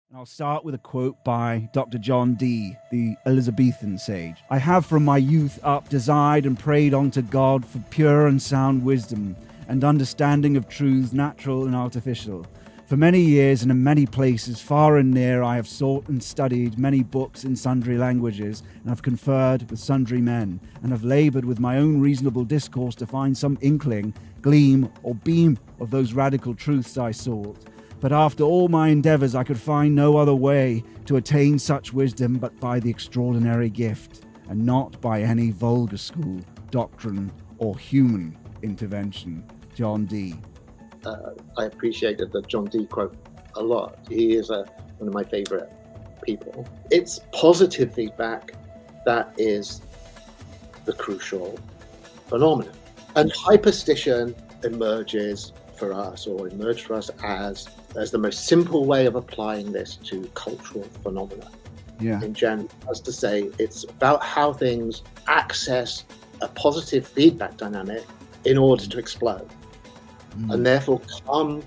And I'll start with a quote by Dr. John Dee, the Elizabethan sage. "I have from my youth up desired and prayed unto God for pure and sound wisdom and understanding of truths natural and artificial. For many years and in many places, far and near, I have sought and studied many books in sundry languages, and have conferred with sundry men, and have laboured with my own reasonable discourse to find some inkling, gleam, or beam of those radical truths I sought. But after all my endeavours, I could find no other way to attain such wisdom but by the extraordinary gift, and not by any vulgar school, doctrine, or human intervention." John Dee. I appreciated the John Dee quote a lot. He is one of my favourite people. It's positive feedback that is the crucial phenomenon. And hyperstition emerged for us as the most simple way of applying this to cultural phenomena. Yeah. In general, as to say, it's about how things access a positive feedback dynamic in order to explode. And therefore come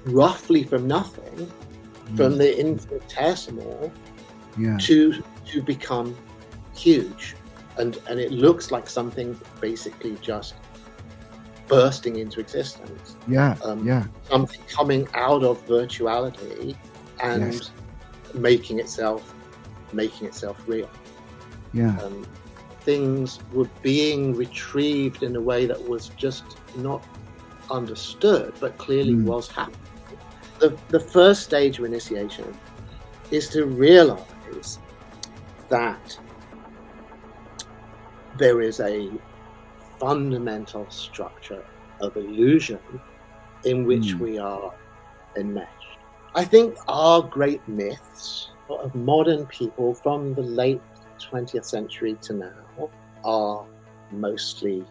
roughly from nothing, from the infinitesimal to become huge. And it looks like something basically just bursting into existence. Something coming out of virtuality and making itself real. Things were being retrieved in a way that was just not understood, but clearly was happening. The first stage of initiation is to realize that there is a fundamental structure of illusion in which we are enmeshed. I think our great myths of modern people from the late 20th century to now are mostly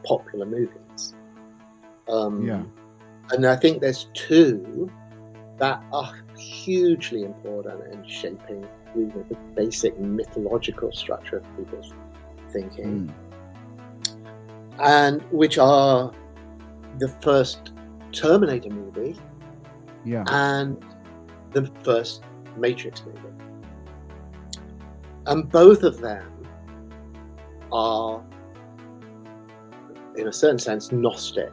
popular movies. And I think there's two that are hugely important in shaping the basic mythological structure of people's thinking, and which are the first Terminator movie and the first Matrix movie. And both of them are, in a certain sense, Gnostic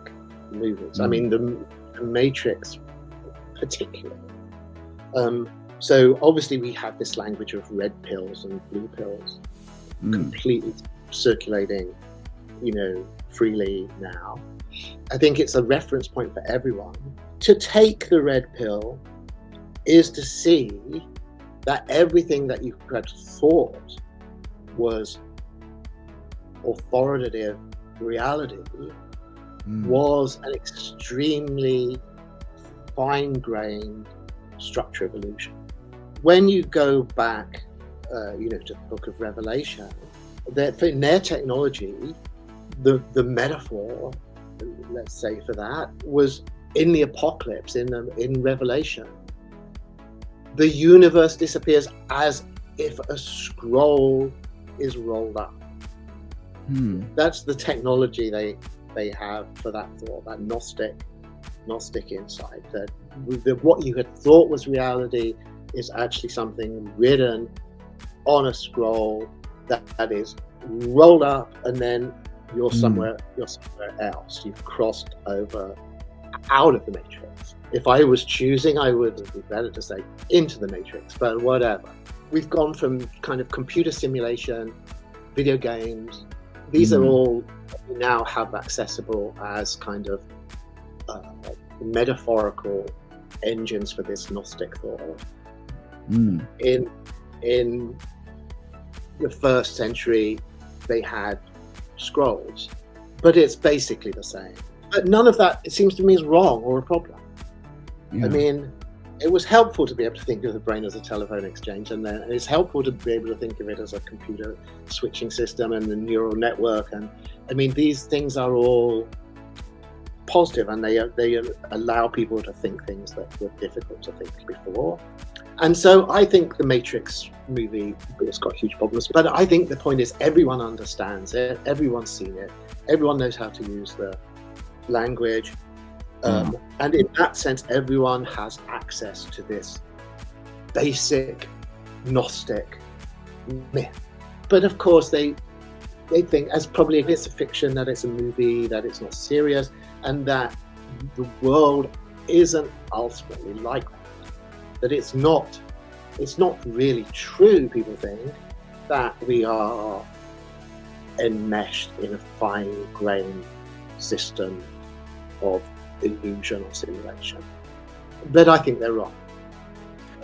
movies. I mean, the Matrix particularly. So obviously we have this language of red pills and blue pills completely circulating, freely now. I think it's a reference point for everyone. To take the red pill is to see that everything that you had thought was authoritative reality was an extremely fine-grained structure of illusion. When you go back, to the Book of Revelation, in their technology, the metaphor, let's say for that, was in the apocalypse, in Revelation. The universe disappears as if a scroll is rolled up. That's the technology they have for that thought, that Gnostic insight, that what you had thought was reality is actually something written on a scroll that is rolled up, and then you're somewhere else. You've crossed over out of the Matrix. If I was choosing, I would be better to say into the Matrix, but whatever. We've gone from kind of computer simulation, video games. These are all we now have accessible as kind of metaphorical engines for this Gnostic thought. In the first century, they had scrolls, but it's basically the same. But none of that, it seems to me, is wrong or a problem. I mean, it was helpful to be able to think of the brain as a telephone exchange, and then it's helpful to be able to think of it as a computer switching system and a neural network. And I mean, these things are all positive, and they allow people to think things that were difficult to think before. And so I think the Matrix movie, it's got huge problems, but I think the point is everyone understands it, everyone's seen it, everyone knows how to use the language. And in that sense, everyone has access to this basic Gnostic myth. But of course, they think, as probably if it's a fiction, that it's a movie, that it's not serious, and that the world isn't ultimately like that. That it's not really true, people think, that we are enmeshed in a fine-grained system of illusion or simulation. But I think they're wrong.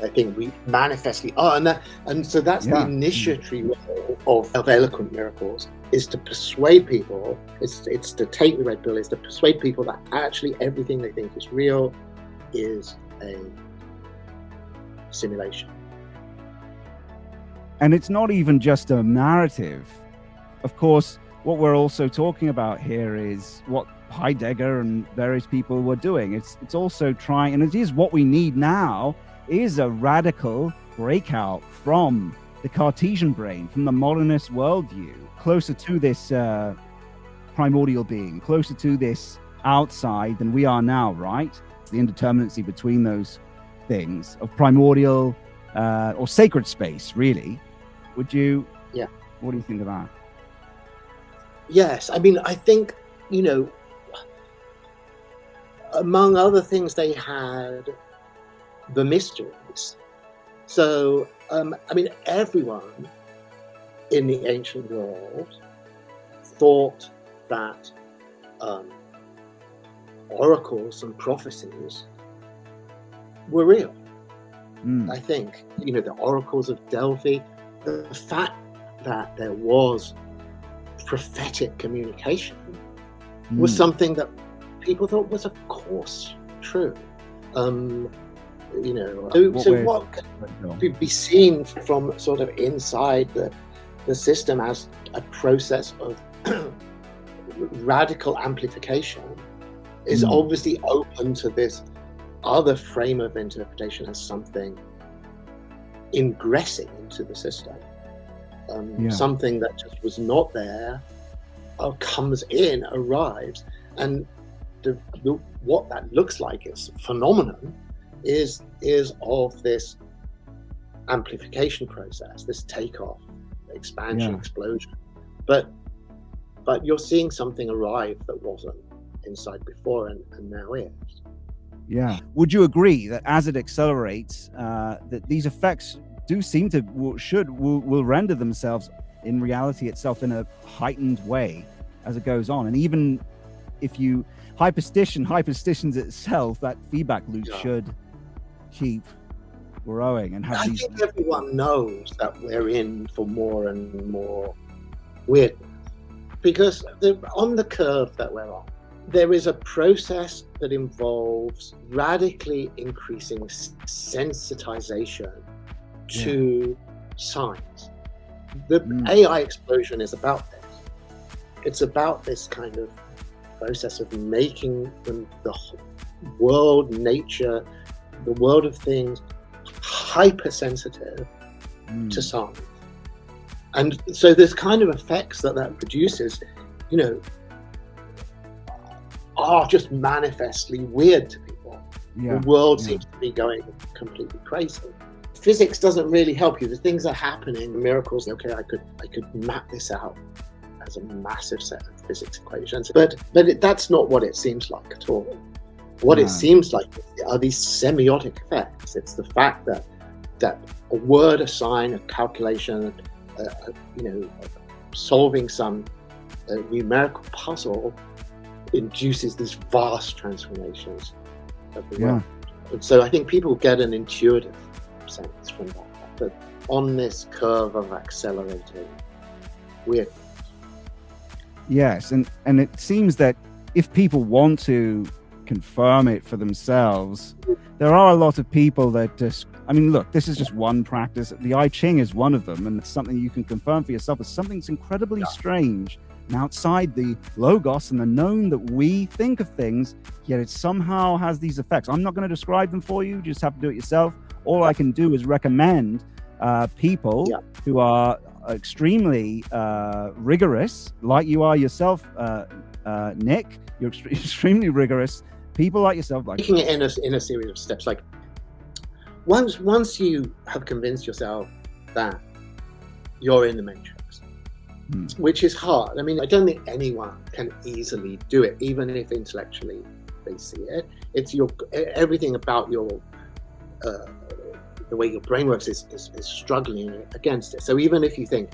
I think we manifestly are, and so that's the initiatory role of eloquent miracles, is to persuade people. It's to take the red pill. Is to persuade people that actually everything they think is real is a simulation. And it's not even just a narrative. Of course, what we're also talking about here is what Heidegger and various people were doing. It's also trying, and it is what we need now, is a radical breakout from the Cartesian brain, from the modernist worldview, closer to this primordial being, closer to this outside than we are now, right? It's the indeterminacy between those things of primordial or sacred space, really. Would you? Yeah. What do you think of that? Yes, I mean, I think, among other things, they had the mysteries. So, I mean, everyone in the ancient world thought that oracles and prophecies were real. I think, the oracles of Delphi, the fact that there was prophetic communication was something that people thought was, of course, true. So what could be seen from sort of inside the system as a process of radical amplification is obviously open to this other frame of interpretation as something ingressing into the system. Something that just was not there comes in, arrives, and what that looks like is phenomenon is of this amplification process, this takeoff, expansion, explosion. But you're seeing something arrive that wasn't inside before and now is. Yeah. Would you agree that as it accelerates, that these effects do seem to will render themselves in reality itself in a heightened way as it goes on? And even if you hyperstitions itself, that feedback loop should keep growing and have I think everyone knows that we're in for more and more weirdness, because on the curve that we're on, there is a process that involves radically increasing sensitization to signs. The AI explosion is about this. It's about this kind of process of making the world, nature, the world of things hypersensitive to signs. And so there's kind of effects that produces, are just manifestly weird to people. The world seems to be going completely crazy. Physics doesn't really help you. The things are happening, miracles. Okay, I could map this out as a massive set of physics equations, but that's not what it seems like at all. What it seems like are these semiotic effects. It's the fact that a word, a sign, a calculation, solving some numerical puzzle induces these vast transformations of the world. And so I think people get an intuitive sense from that on this curve of accelerating weirdness. Yes, and it seems that if people want to confirm it for themselves, there are a lot of people that just, look, this is just one practice. The I Ching is one of them, and it's something you can confirm for yourself as something that's incredibly strange and outside the logos and the known that we think of things, yet it somehow has these effects. I'm not going to describe them for you. You just have to do it yourself. All I can do is recommend people who are extremely rigorous, like you are yourself, Nick. You're extremely rigorous people like yourself, like taking it in a series of steps. Like once you have convinced yourself that you're in the matrix, which is hard. I mean, I don't think anyone can easily do it, even if intellectually they see it. It's everything about your the way your brain works is struggling against it. So even if you think,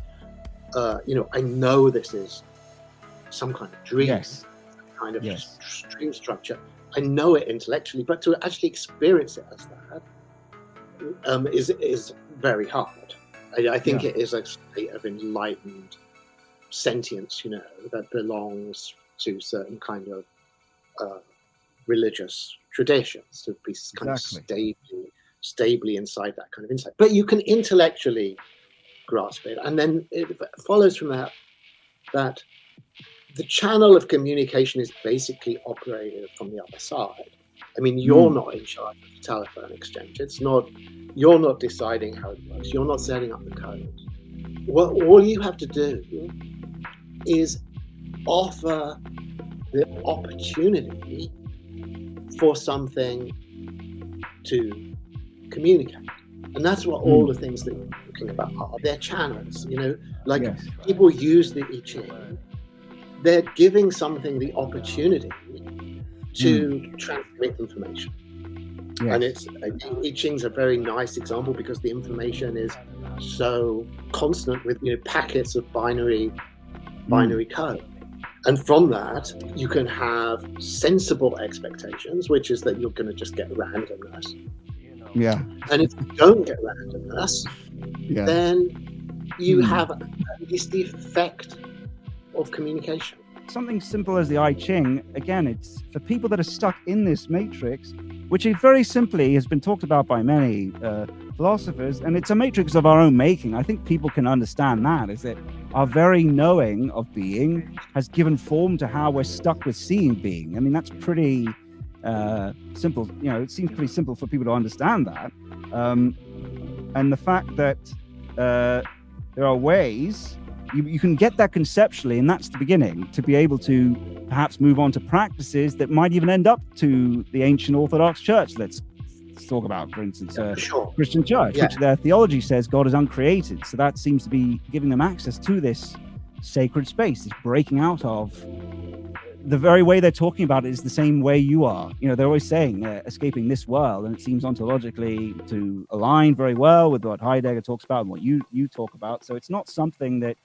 I know this is some kind of dream, kind of dream structure, I know it intellectually, but to actually experience it as that is very hard. I think it is a state of enlightened sentience, that belongs to certain kind of religious traditions, to be kind of stably inside that kind of insight. But you can intellectually grasp it, and then it follows from that the channel of communication is basically operated from the other side. I mean, you're not in charge of the telephone exchange. You're not deciding how it works. You're not setting up the code. All you have to do is offer the opportunity for something to communicate. And that's what all the things that you're talking about are. They're channels, people use the I Ching. They're giving something the opportunity to transmit information. Yes. And I Ching's a very nice example because the information is so constant with packets of binary code. And from that, you can have sensible expectations, which is that you're going to just get randomness. Yeah. And if you don't get randomness, then you have at least the effect of communication. Something simple as the I Ching, again, it's for people that are stuck in this matrix, which is very simply has been talked about by many philosophers, and it's a matrix of our own making. I think people can understand that, is that our very knowing of being has given form to how we're stuck with seeing being. I mean, that's pretty simple. It seems pretty simple for people to understand that. And the fact that there are ways you can get that conceptually, and that's the beginning, to be able to perhaps move on to practices that might even end up to the ancient Orthodox Church. Let's talk about, for instance, Christian Church, which their theology says God is uncreated. So that seems to be giving them access to this sacred space, this breaking out of the very way they're talking about it is the same way you are. They're always saying escaping this world, and it seems ontologically to align very well with what Heidegger talks about and what you talk about. So it's not something that,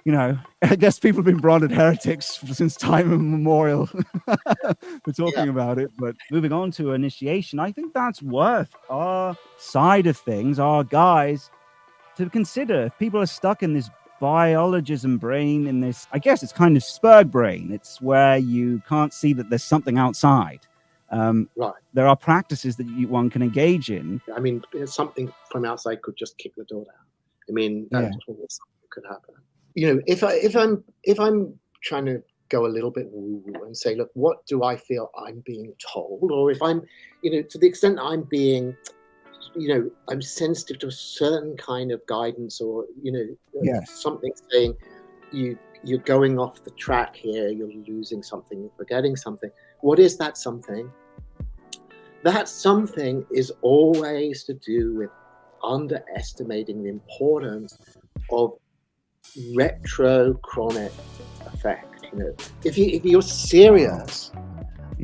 I guess people have been branded heretics since time immemorial for talking about it. But moving on to initiation, I think that's worth our side of things, our guys, to consider. If people are stuck in this biologism brain, in this, I guess it's kind of Spurg brain. It's where you can't see that there's something outside. There are practices that one can engage in. I mean, something from outside could just kick the door down. I mean, that's something that could happen. If I'm trying to go a little bit woo and say, look, what do I feel I'm being told? Or if I'm, to the extent I'm being, I'm sensitive to a certain kind of guidance, or, something saying you're going off the track here, you're losing something, you're forgetting something. What is that something? That something is always to do with underestimating the importance of retrochronic effect. If you're serious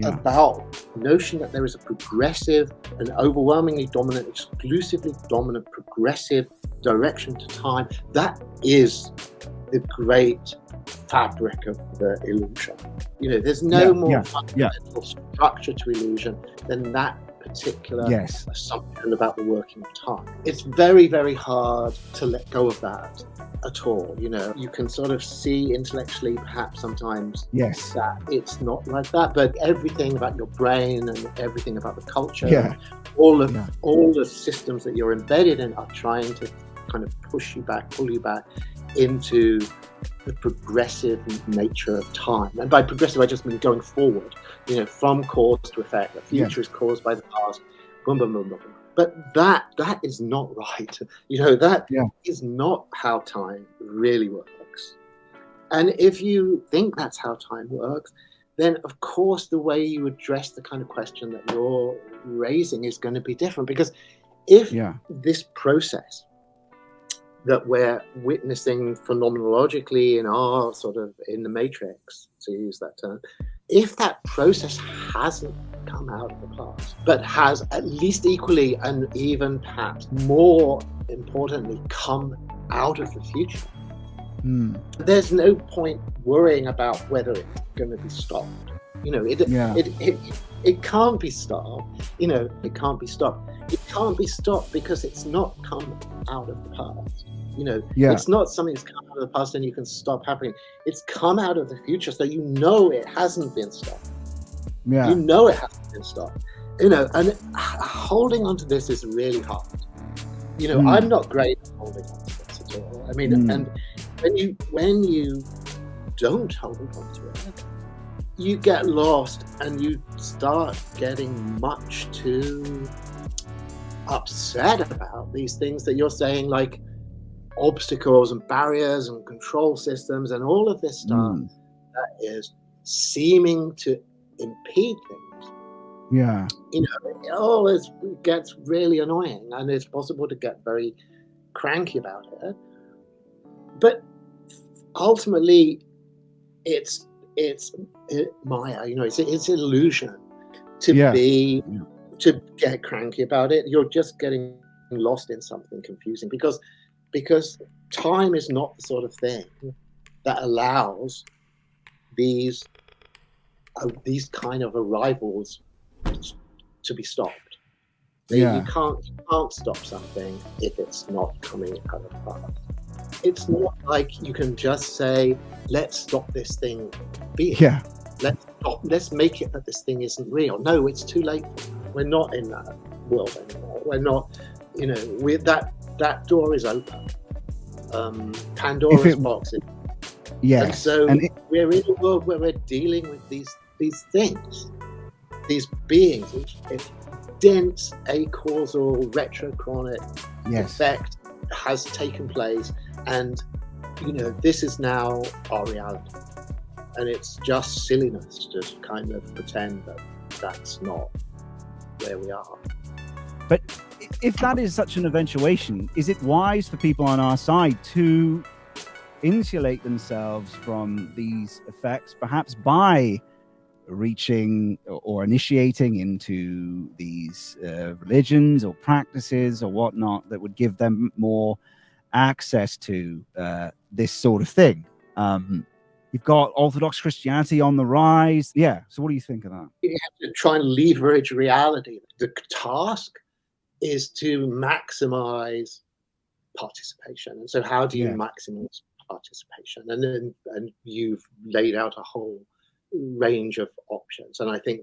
about the notion that there is a progressive, an overwhelmingly dominant, exclusively dominant, progressive direction to time, that is the great fabric of the illusion. There's no more fundamental structure to illusion than that particular assumption about the working of time. It's very, very hard to let go of that at all. You can sort of see intellectually perhaps sometimes that it's not like that, but everything about your brain and everything about the culture, all the systems that you're embedded in are trying to kind of pull you back into the progressive nature of time. And by progressive, I just mean going forward, from cause to effect. The future is caused by the past, boom, boom, boom, boom. But that is not right. That is not how time really works. And if you think that's how time works, then of course the way you address the kind of question that you're raising is going to be different. Because if this process that we're witnessing phenomenologically in the matrix, to use that term, if that process hasn't come out of the past, but has at least equally and even perhaps more importantly come out of the future, there's no point worrying about whether it's going to be stopped. It can't be stopped. It can't be stopped. It can't be stopped because it's not come out of the past. It's not something that's come out of the past and you can stop happening. It's come out of the future, so it hasn't been stopped. It hasn't been stopped. And holding on to this is really hard. I'm not great at holding on to this at all. I mean, and when you don't hold on to it, you get lost and you start getting much too upset about these things that you're saying, like obstacles and barriers and control systems and all of this stuff that is seeming to impede things. It gets really annoying, and it's possible to get very cranky about it. But ultimately, it's Maya. It's illusion to get cranky about it. You're just getting lost in something confusing because time is not the sort of thing that allows these kind of arrivals to be stopped. You can't stop something if it's not coming out of the past. It's not like you can just say, let's stop this thing being. Let's make it that this thing isn't real. No, it's too late. We're not in that world anymore. We're not, that door is open. Pandora's box. And so we're in a world where we're dealing with these things, these beings, if dense acausal retrochronic effect has taken place, and this is now our reality, and it's just silliness to kind of pretend that that's not where we are. But if that is such an eventuation, is it wise for people on our side to insulate themselves from these effects, perhaps by reaching or initiating into these religions or practices or whatnot that would give them more access to this sort of thing? You've got Orthodox Christianity on the rise. So what do you think of that? You have to try and leverage reality. The task is to maximize participation. And so how do you maximize participation? And you've laid out a whole range of options. And I think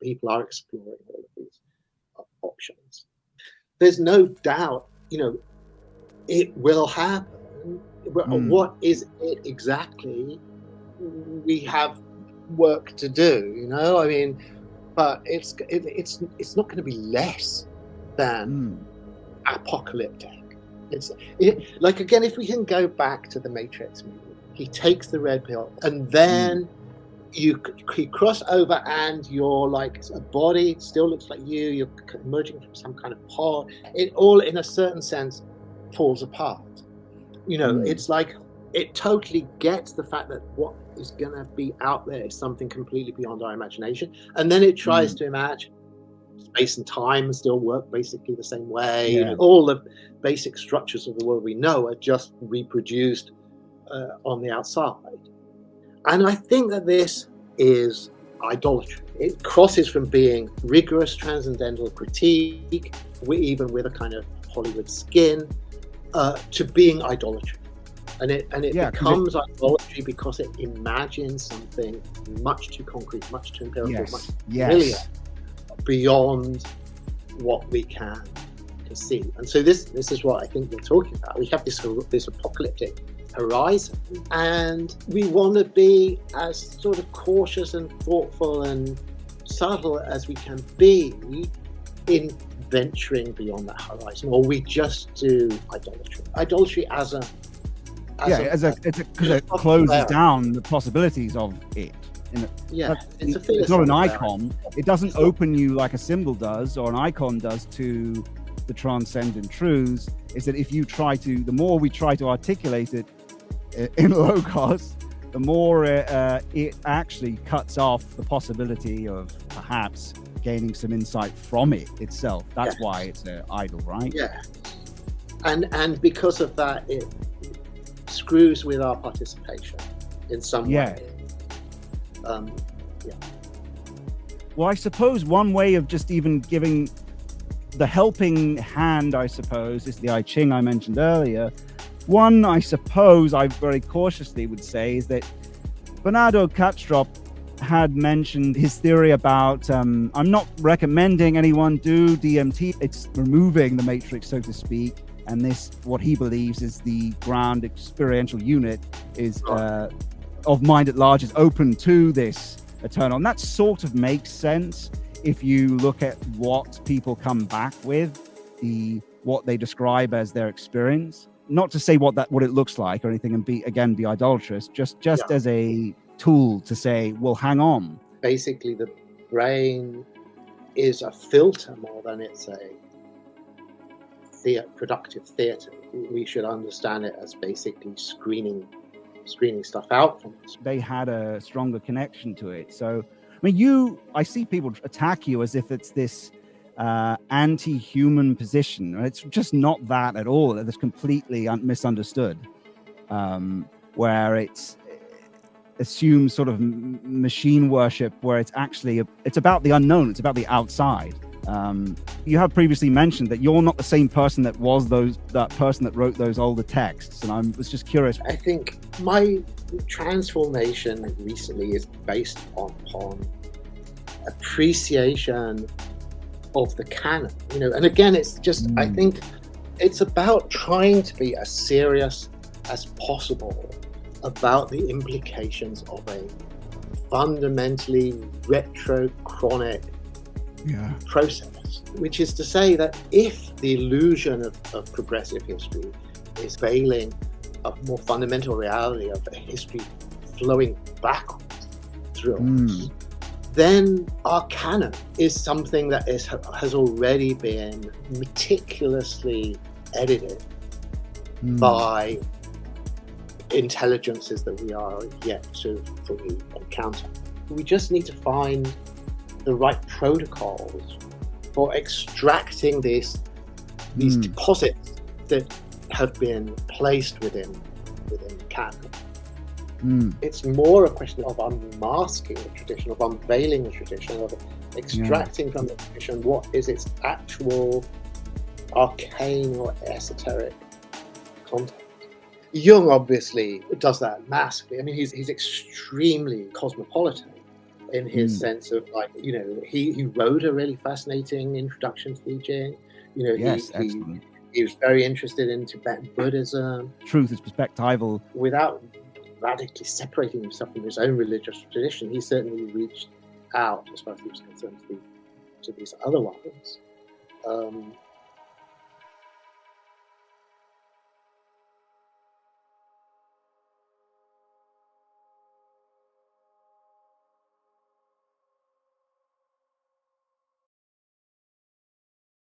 people are exploring all of these options. There's no doubt, it will happen. What is it exactly? We have work to do, I mean, but it's not going to be less than apocalyptic. Like, again, if we can go back to the Matrix movie, he takes the red pill, and then you cross over, and you're like a body, still looks like you're emerging from some kind of pod. It all, in a certain sense, falls apart. It's like it totally gets the fact that what is going to be out there is something completely beyond our imagination, and then it tries to imagine space and time still work basically the same way. All the basic structures of the world we know are just reproduced on the outside. And I think that this is idolatry. It crosses from being rigorous transcendental critique, even with a kind of Hollywood skin, to being idolatry. And it becomes idolatry because it imagines something much too concrete, much too empirical, much familiar, beyond what we can see. And so this is what I think we're talking about. We have this apocalyptic horizon, and we want to be as sort of cautious and thoughtful and subtle as we can be in venturing beyond that horizon, or we just do idolatry because it closes down the possibilities of it. Yeah, it's a it's not an philosophical icon. It doesn't open you like a symbol does or an icon does to the transcendent truths. Is that if you try to, the more we try to articulate it in Logos, the more it actually cuts off the possibility of perhaps gaining some insight from it itself. That's why it's an idol, right? Yeah. And because of that, it screws with our participation in some way. Well, I suppose one way of just even giving the helping hand, I suppose, is the I Ching I mentioned earlier. One, I suppose, I very cautiously would say is that Bernardo Kastrup had mentioned his theory about, I'm not recommending anyone do DMT. It's removing the matrix, so to speak. And this, what he believes is the ground experiential unit is of mind at large is open to this eternal. And that sort of makes sense if you look at what people come back with, what they describe as their experience. Not to say what it looks like or anything and be idolatrous, just as a tool to say, well, hang on. Basically, the brain is a filter more than it's a productive theatre. We should understand it as basically screening stuff out from us. They had a stronger connection to it. So, I mean, I see people attack you as if it's this anti-human position. It's just not that at all. It's completely misunderstood, where it assumes sort of machine worship, where it's actually it's about the unknown. It's about the outside. You have previously mentioned that you're not the same person that was that person that wrote those older texts, and I was just curious. I think my transformation recently is based upon appreciation of the canon, and again, it's just I think it's about trying to be as serious as possible about the implications of a fundamentally retrochronic process, which is to say that if the illusion of progressive history is veiling a more fundamental reality of a history flowing backwards through us, then our canon is something that has already been meticulously edited by intelligences that we are yet to fully encounter. We just need to find the right protocols for extracting these deposits that have been placed within the canon. It's more a question of unmasking the tradition, of unveiling the tradition, of extracting from the tradition what is its actual arcane or esoteric content. Jung obviously does that massively. I mean, he's extremely cosmopolitan in his sense of, like, he wrote a really fascinating introduction to the I Ching. Excellent. He was very interested in Tibetan Buddhism. Truth is perspectival. Without radically separating himself from his own religious tradition, he certainly reached out, as far as he was concerned, to these other ones.